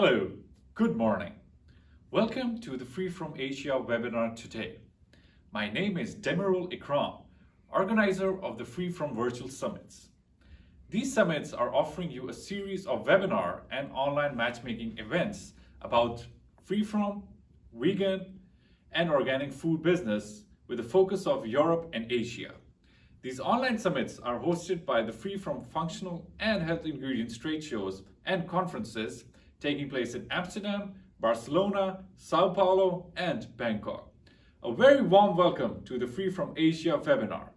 Hello, good morning. Welcome to the Free from Asia webinar today. My name is Demirul Ikram, organizer of the Free from Virtual Summits. These summits are offering you a series of webinar and online matchmaking events about free from, vegan, and organic food business with a focus of Europe and Asia. These online summits are hosted by the Free from Functional and Health Ingredients trade shows and conferences taking place in Amsterdam, Barcelona, Sao Paulo, and Bangkok. A very warm welcome to the Free from Asia webinar.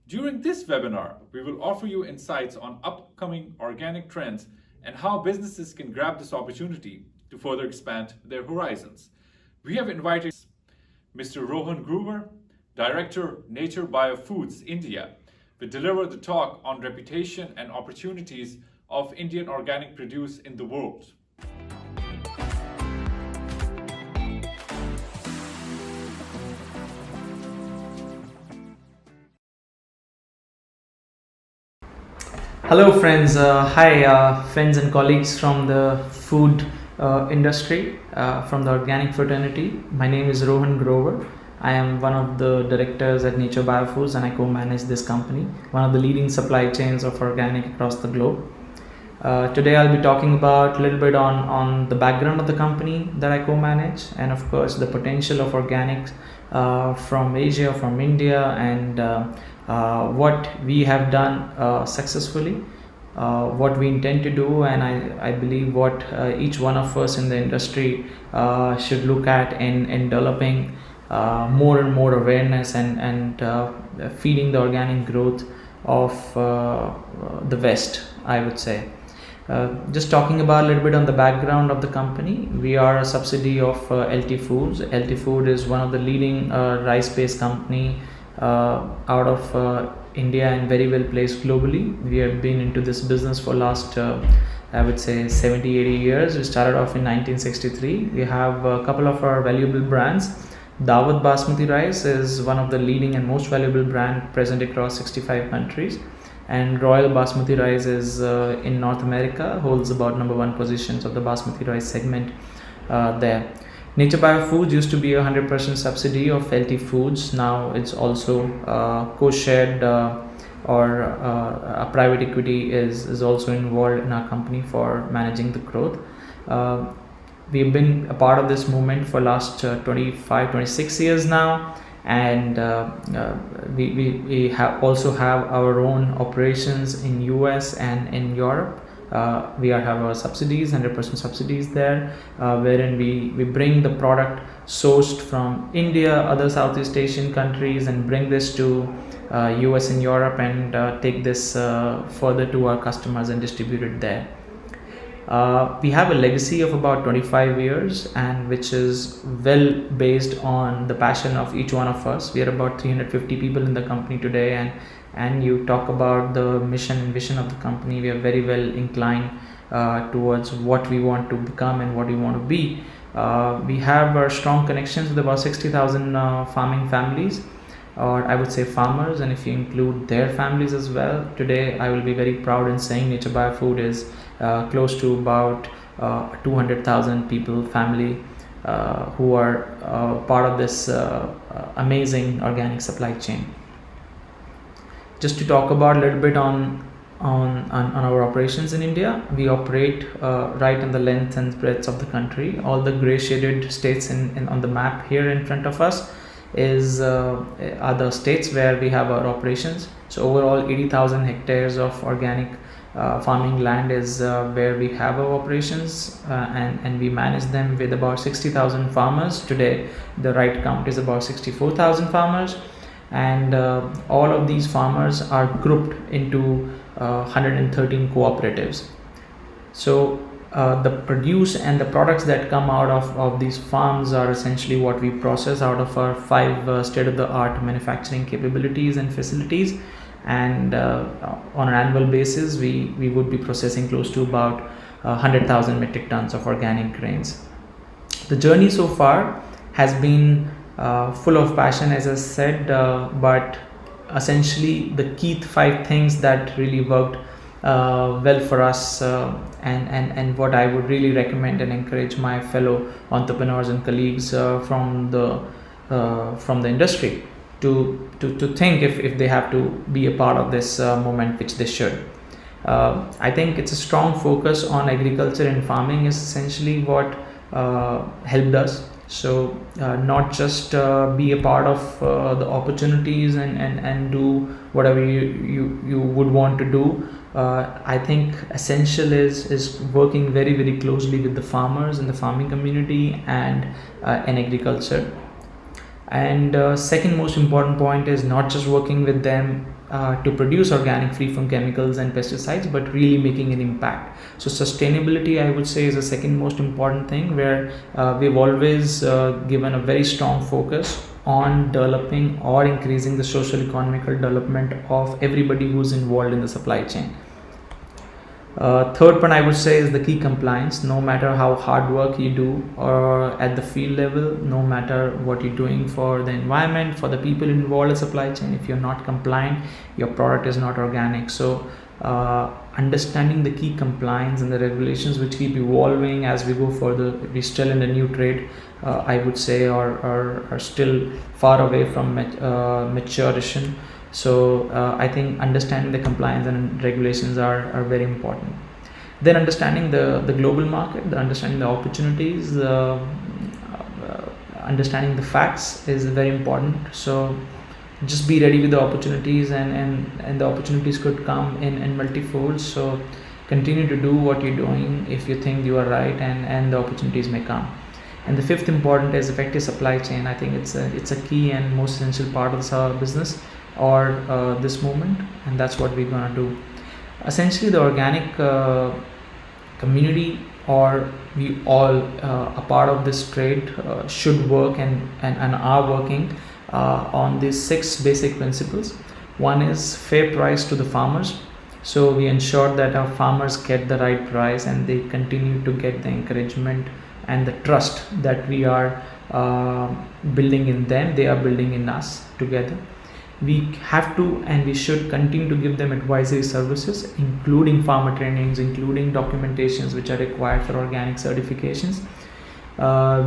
During this webinar, we will offer you insights on upcoming organic trends and how businesses can grab this opportunity to further expand their horizons. We have invited Mr. Rohan Grover, Director, Nature Bio Foods, India, will deliver the talk on reputation and opportunities of Indian organic produce in the world. Hello friends, hi friends and colleagues from the food industry, from the organic fraternity. My name is Rohan Grover. I am one of the directors at Nature Biofoods and I co-manage this company, one of the leading supply chains of organic across the globe. Today I'll be talking about a little bit on the background of the company that I co-manage and of course the potential of organics from Asia, from India, and what we have done successfully, what we intend to do, and I believe what each one of us in the industry should look at in developing more and more awareness and feeding the organic growth of the West, I would say. Just talking about a little bit on the background of the company, we are a subsidiary of LT Foods. LT Food is one of the leading rice-based company out of India and very well placed globally. We have been into this business for last I would say 70-80 years. We started off in 1963. We have a couple of our valuable brands. Dawat Basmati rice is one of the leading and most valuable brand present across 65 countries. And Royal Basmati rice is in North America, holds about number one positions of the Basmati rice segment there. Nature Bio Foods used to be a 100% subsidy of LT Foods. Now it's also co-shared or a private equity is also involved in our company for managing the growth. We've been a part of this movement for last 25-26 years now, and we also have our own operations in US and in Europe. We have our subsidies, 100% subsidies there, wherein we bring the product sourced from India, other Southeast Asian countries, and bring this to US and Europe and take this further to our customers and distribute it there. We have a legacy of about 25 years, and which is well based on the passion of each one of us. We are about 350 people in the company today, and you talk about the mission and vision of the company. We are very well inclined towards what we want to become and what we want to be. We have strong connections with about 60,000 farming families, or I would say farmers, and if you include their families as well, today I will be very proud in saying Nature Biofood is close to about 200,000 people, family who are part of this amazing organic supply chain. Just to talk about a little bit on our operations in India, we operate right in the length and breadth of the country. All the gray shaded states on the map here in front of us are the states where we have our operations. So overall 80,000 hectares of organic farming land is where we have our operations, and we manage them with about 60,000 farmers. Today the right count is about 64,000 farmers, and all of these farmers are grouped into 113 cooperatives. So the produce and the products that come out of these farms are essentially what we process out of our 5 state-of-the-art manufacturing capabilities and facilities, and on an annual basis we would be processing close to about 100,000 metric tons of organic grains. The journey so far has been full of passion, as I said, but essentially the key 5 things that really worked well for us, and what I would really recommend and encourage my fellow entrepreneurs and colleagues from the industry to think if they have to be a part of this movement, which they should. I think it's a strong focus on agriculture and farming is essentially what helped us. So not just be a part of the opportunities and do whatever you would want to do. I think essential is working very very closely with the farmers in the farming community and in agriculture. And second most important point is not just working with them to produce organic free from chemicals and pesticides, but really making an impact. So sustainability, I would say, is the second most important thing, where we've always given a very strong focus on developing or increasing the social economical development of everybody who's involved in the supply chain. Third point I would say is the key compliance. No matter how hard work you do or at the field level, no matter what you're doing for the environment, for the people involved in supply chain, if you're not compliant, your product is not organic. So understanding the key compliance and the regulations which keep evolving as we go further. We're still in the new trade, I would say, are still far away from maturation. So I think understanding the compliance and regulations are very important. Then understanding the global market, understanding the opportunities, understanding the facts is very important. So just be ready with the opportunities, and the opportunities could come in multifold. So continue to do what you're doing if you think you are right, and the opportunities may come. And the fifth important is effective supply chain. I think it's a key and most essential part of this business or this movement, and that's what we're gonna do. Essentially, the organic community, or we all a part of this trade, should work and are working on these 6 basic principles. One is fair price to the farmers. So we ensure that our farmers get the right price and they continue to get the encouragement and the trust that we are building in them, they are building in us together. We have to and we should continue to give them advisory services, including farmer trainings, including documentations which are required for organic certifications.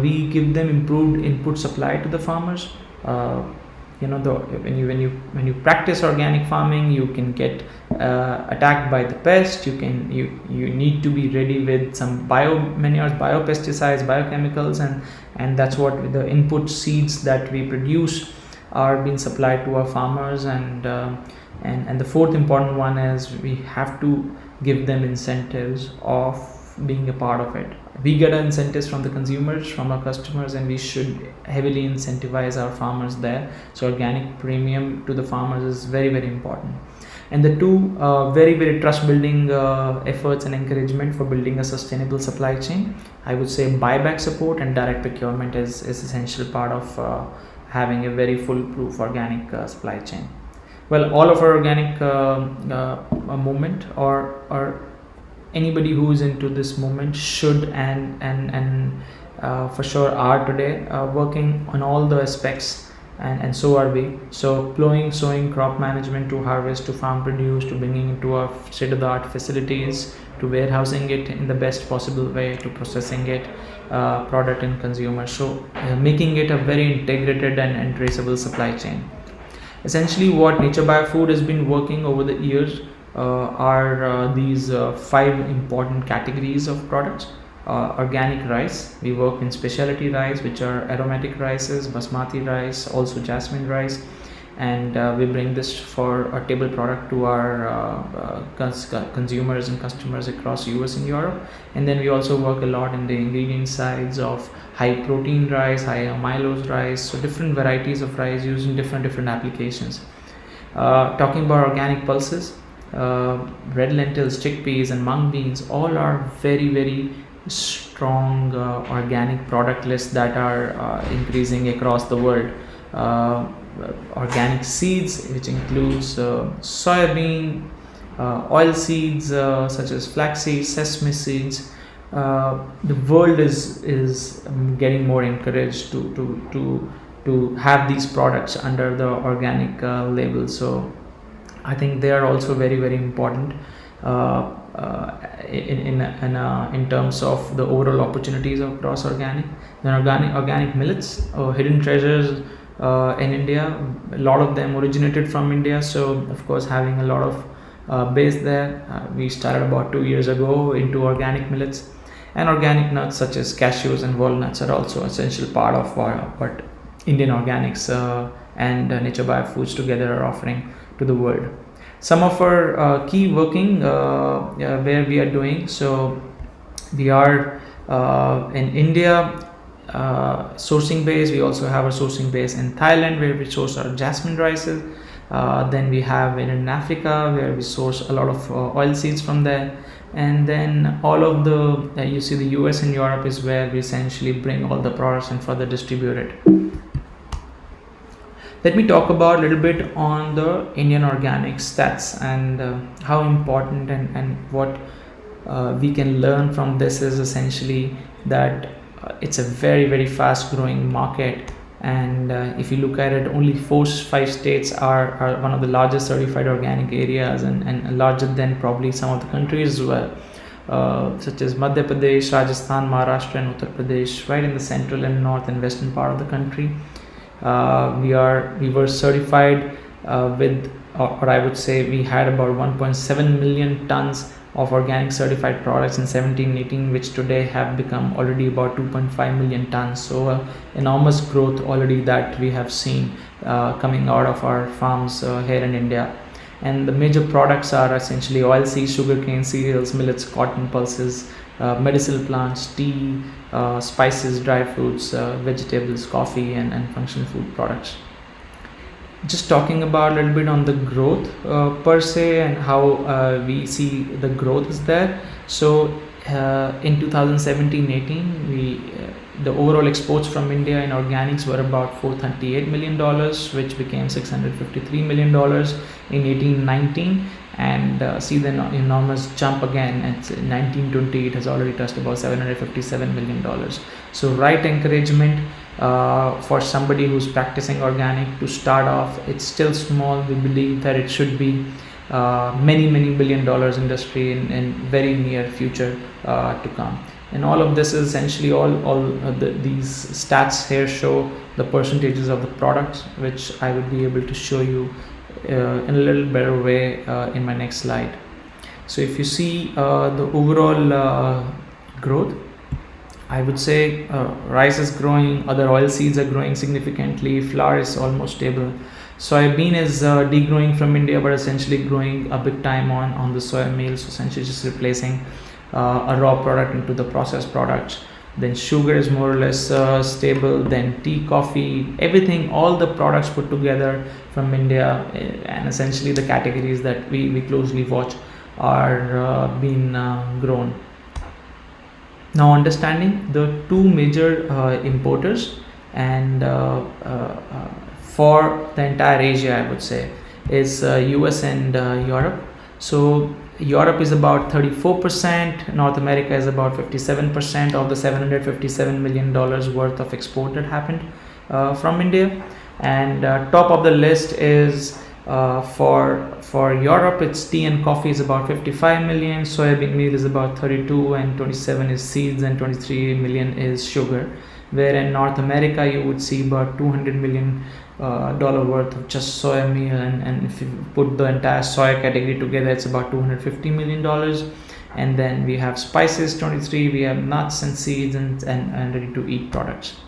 We give them improved input supply to the farmers. When you practice organic farming, you can get attacked by the pest. You need to be ready with some bio manures, biopesticides, biochemicals, and that's what the input seeds that we produce are being supplied to our farmers. And the fourth important one is we have to give them incentives of being a part of it. We get our incentives from the consumers, from our customers, and we should heavily incentivize our farmers there. So organic premium to the farmers is very very important. And the two very very trust building efforts and encouragement for building a sustainable supply chain, I would say buyback support and direct procurement is essential part of having a very foolproof organic supply chain. Well, all of our organic movement or anybody who is into this movement should and for sure are today working on all the aspects, and so are we. So plowing, sowing, crop management, to harvest, to farm produce, to bringing into our state-of-the-art facilities, to warehousing it in the best possible way, to processing it, product and consumer. So making it a very integrated and traceable supply chain. Essentially what Nature Biofood has been working over the years are these 5 important categories of products. Organic rice, we work in specialty rice, which are aromatic rices, basmati rice, also jasmine rice, and we bring this for a table product to our consumers and customers across US and Europe. And then we also work a lot in the ingredient sides of high protein rice, high amylose rice, so different varieties of rice used in different applications. Talking about organic pulses, red lentils, chickpeas and mung beans, all are very very strong organic product lists that are increasing across the world. Organic seeds, which includes soybean, oil seeds such as flaxseed, sesame seeds. The world is getting more encouraged to have these products under the organic label. So I think they are also very very important. in terms of the overall opportunities across organic. Then organic millets, hidden treasures in India. A lot of them originated from India, so of course having a lot of base there. We started about 2 years ago into organic millets, and organic nuts such as cashews and walnuts are also essential part of what Indian organics and nature biofoods together are offering to the world. Some of our key working where we are doing, so we are in India sourcing base. We also have a sourcing base in Thailand where we source our jasmine rices. Then we have in Africa where we source a lot of oil seeds from there. And then all of the you see the US and Europe is where we essentially bring all the products and further distribute it. Let me talk about a little bit on the Indian organic stats and how important and what we can learn from this is essentially that it's a very fast growing market. And if you look at it, only 4-5 states are one of the largest certified organic areas and larger than probably some of the countries as well, such as Madhya Pradesh, Rajasthan, Maharashtra and Uttar Pradesh, right in the central and north and western part of the country. We were certified with, or I would say we had about 1.7 million tons of organic certified products in 17-18, which today have become already about 2.5 million tons. So enormous growth already that we have seen coming out of our farms here in India. And the major products are essentially oilseeds, sugarcane, cereals, millets, cotton, pulses, medicinal plants, tea, spices, dry fruits, vegetables, coffee and functional food products. Just talking about a little bit on the growth per se and how we see the growth is there. So in 2017-18 the overall exports from India in organics were about $438 million, which became $653 million in 18-19, and see the enormous jump again at 19-20. It has already touched about $757 million. So right encouragement for somebody who's practicing organic to start off. It's still small. We believe that it should be many billion dollars industry in very near future to come. And all of this is essentially these stats here show the percentages of the products, which I would be able to show you in a little better way in my next slide. So if you see the overall growth, I would say rice is growing, other oil seeds are growing significantly, flour is almost stable. Soybean is degrowing from India, but essentially growing a big time on the soya meal, so essentially just replacing a raw product into the processed products. Then sugar is more or less stable. Then tea, coffee, everything, all the products put together from India, and essentially the categories that we closely watch are being grown. Now, understanding the two major importers and for the entire Asia, I would say, is US and Europe. So Europe is about 34%, North America is about 57% of the $757 million worth of export that happened from India. And top of the list is for Europe, it's tea and coffee is about 55 million, soybean meal is about 32, and 27 is seeds, and 23 million is sugar. Where in North America you would see about $200 million worth of just soya meal, and if you put the entire soya category together, it's about $250 million. And then we have spices 23, we have nuts and seeds and ready to eat products.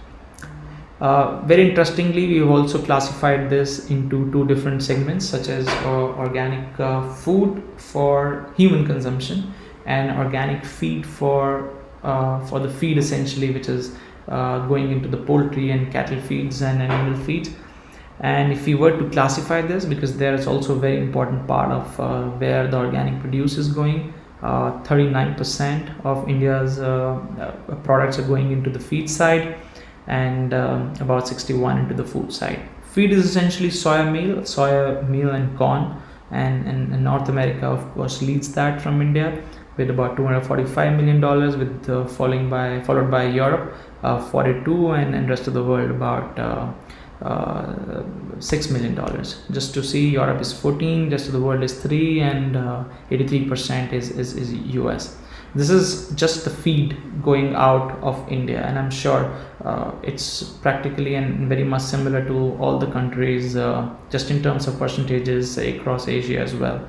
Very interestingly, we've also classified this into two different segments, such as organic food for human consumption and organic feed for the feed, essentially, which is going into the poultry and cattle feeds and animal feeds. And if we were to classify this, because there is also a very important part of where the organic produce is going, 39% of India's products are going into the feed side, and about 61 into the food side. Feed is essentially soya meal and corn, and North America of course leads that from India with about $245 million, with followed by Europe 42, and rest of the world about $6 million. Just to see, Europe is 14, rest of the world is 3, and 83% is US. This is just the feed going out of India, and I'm sure it's practically and very much similar to all the countries, just in terms of percentages across Asia as well.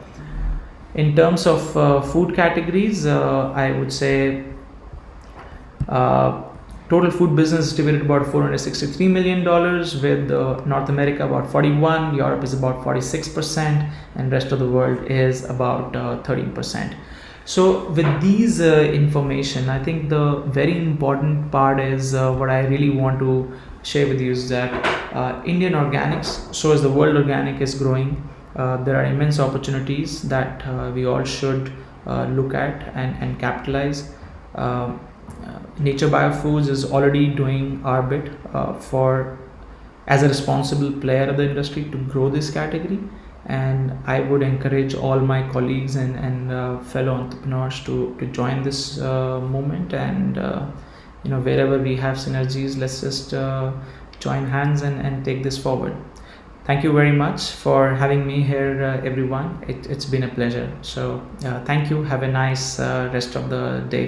In terms of food categories, I would say total food business is divided about $463 million, with North America about 41, Europe is about 46%, and rest of the world is about 13%. So with these information, I think the very important part is what I really want to share with you is that Indian organics, so as the world organic is growing, there are immense opportunities that we all should look at and capitalize. Nature Biofoods is already doing our bit for as a responsible player of the industry to grow this category, and I would encourage all my colleagues and fellow entrepreneurs to join this movement, and wherever we have synergies, let's just join hands and take this forward. Thank you very much for having me here, everyone. It's been a pleasure. So thank you. Have a nice rest of the day.